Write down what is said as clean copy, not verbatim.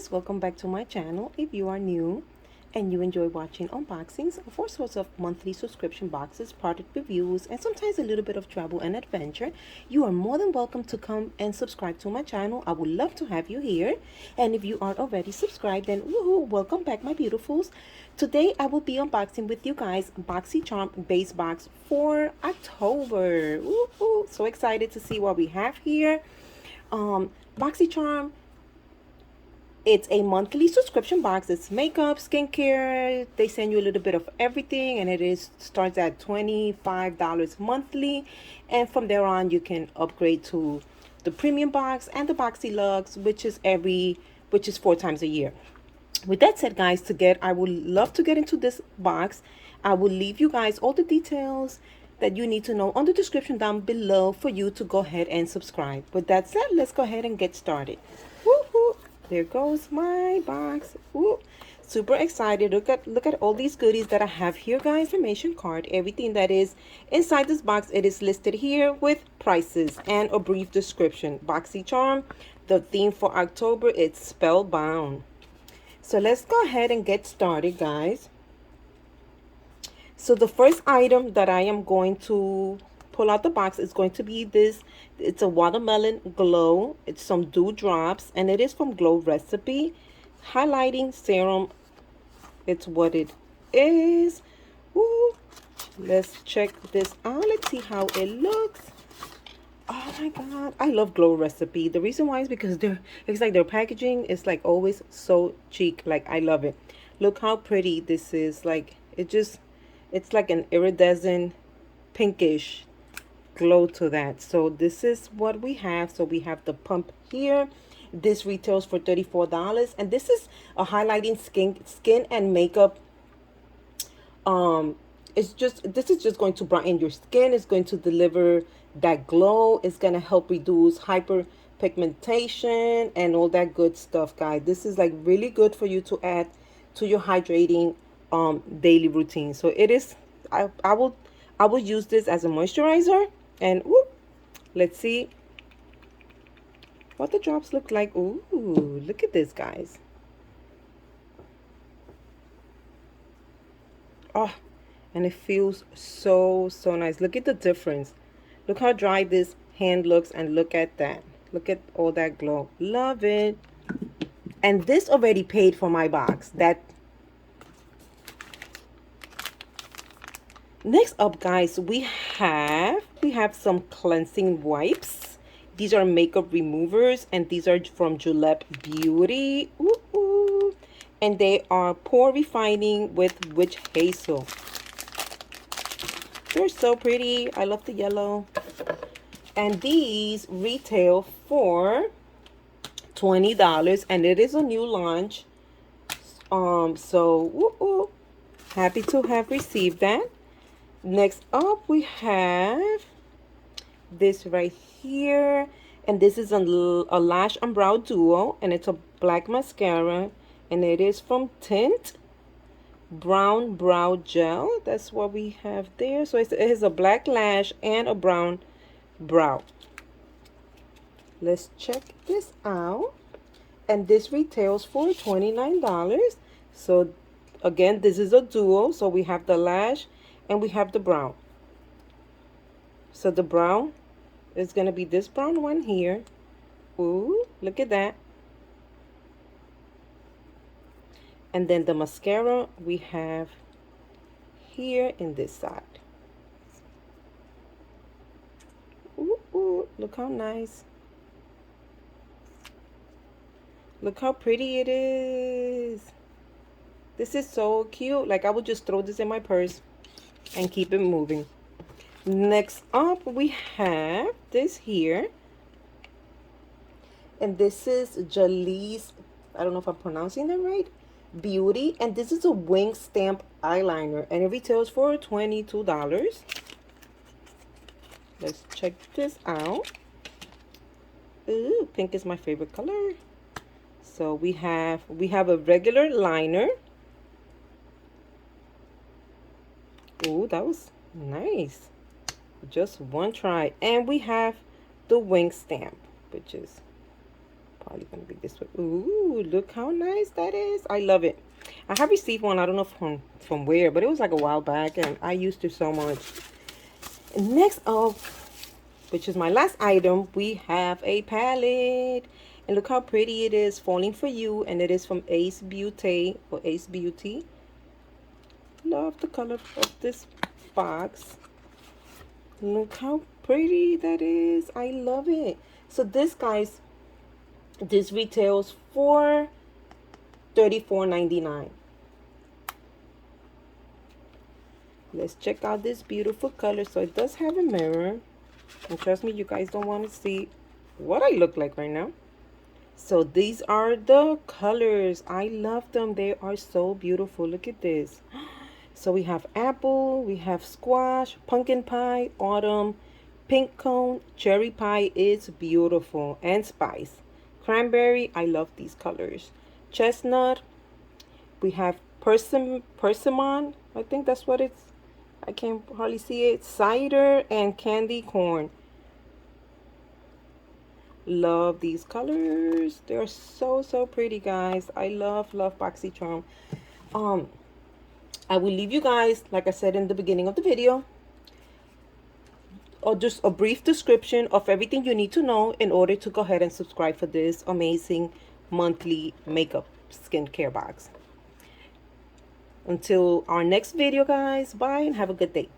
guys, welcome back to my channel. If you are new and you enjoy watching unboxings of all sorts of monthly subscription boxes, product reviews, and sometimes a little bit of travel and adventure, you are more than welcome to come and subscribe to my channel. I would love to have you here. And if you are already subscribed, then woohoo, welcome back, my beautifuls. Today I will be unboxing with you guys BoxyCharm base box for October. Woohoo, so excited to see what we have here. BoxyCharm, it's a monthly subscription box. It's makeup, skincare. They send you a little bit of everything, and it starts at $25 monthly. And from there on, you can upgrade to the premium box and the Boxy Luxe, which is 4 times a year. With that said, guys, I would love to get into this box. I will leave you guys all the details that you need to know on the description down below for you to go ahead and subscribe. With that said, let's go ahead and get started. Woohoo! There goes my box. Woo. Super excited. Look at all these goodies that I have here, guys. Information card, everything that is inside this box, it is listed here with prices and a brief description. BoxyCharm, the theme for October, it's spellbound. So let's go ahead and get started, guys. So the first item that I am going to pull out the box is going to be this. It's a watermelon glow. It's some dew drops, and it is from Glow Recipe highlighting serum. It's what it is. Woo. Let's check this out. Let's see how it looks. Oh my god, I love Glow Recipe. The reason why is because it's like their packaging is like always so chic. Like, I love it. Look how pretty this is. Like, it's like an iridescent pinkish glow to that. So this is what we have. So we have the pump here. This retails for $34, and this is a highlighting skin and makeup. This is just going to brighten your skin. It's going to deliver that glow. It's going to help reduce hyperpigmentation and all that good stuff, guys. This is like really good for you to add to your hydrating daily routine. So it is, I will use this as a moisturizer. And whoop, let's see what the drops look like. Ooh, look at this, guys. Oh, and it feels so nice. Look at the difference. Look how dry this hand looks, and look at that. Look at all that glow. Love it. And this already paid for my box. Next up, guys, we have some cleansing wipes. These are makeup removers, and these are from Gillette Beauty. Ooh. And they are pore refining with witch hazel. They're so pretty. I love the yellow. And these retail for $20, and it is a new launch. So happy to have received that. Next up, we have this right here, and this is a lash and brow duo, and it's a black mascara, and it is from Tint Brown Brow Gel. That's what we have there. So it is a black lash and a brown brow. Let's check this out. And this retails for $29. So again, this is a duo. So we have the lash and we have the brown. So the brown is going to be this brown one here. Ooh, look at that. And then the mascara we have here in this side. Ooh, look how nice. Look how pretty it is. This is so cute. Like, I would just throw this in my purse and keep it moving. Next up, we have this here. And this is Jalee's, I don't know if I'm pronouncing that right, Beauty. And this is a wing stamp eyeliner, and it retails for $22. Let's check this out. Ooh, pink is my favorite color. So we have a regular liner. Ooh, that was nice. Just one try. And we have the wing stamp, which is probably gonna be this way. Ooh, look how nice that is. I love it. I have received one. I don't know from where, but it was like a while back, and I used it so much. And next up, which is my last item, we have a palette. And look how pretty it is, Falling for You, and it is from Ace Beauty or Ace Beauty. Love the color of this box. Look how pretty that is. I love it. So this, guys, this retails for $34.99. Let's check out this beautiful color. So it does have a mirror. And trust me, you guys don't want to see what I look like right now. So these are the colors. I love them. They are so beautiful. Look at this. So we have apple, we have squash, pumpkin pie, autumn, pink cone, cherry pie is beautiful, and spice. Cranberry, I love these colors. Chestnut, we have persimmon, I think that's what it's, I can't hardly see it. Cider and candy corn. Love these colors. They're so pretty, guys. I love BoxyCharm. I will leave you guys, like I said in the beginning of the video, or just a brief description of everything you need to know in order to go ahead and subscribe for this amazing monthly makeup skincare box. Until our next video, guys, bye and have a good day.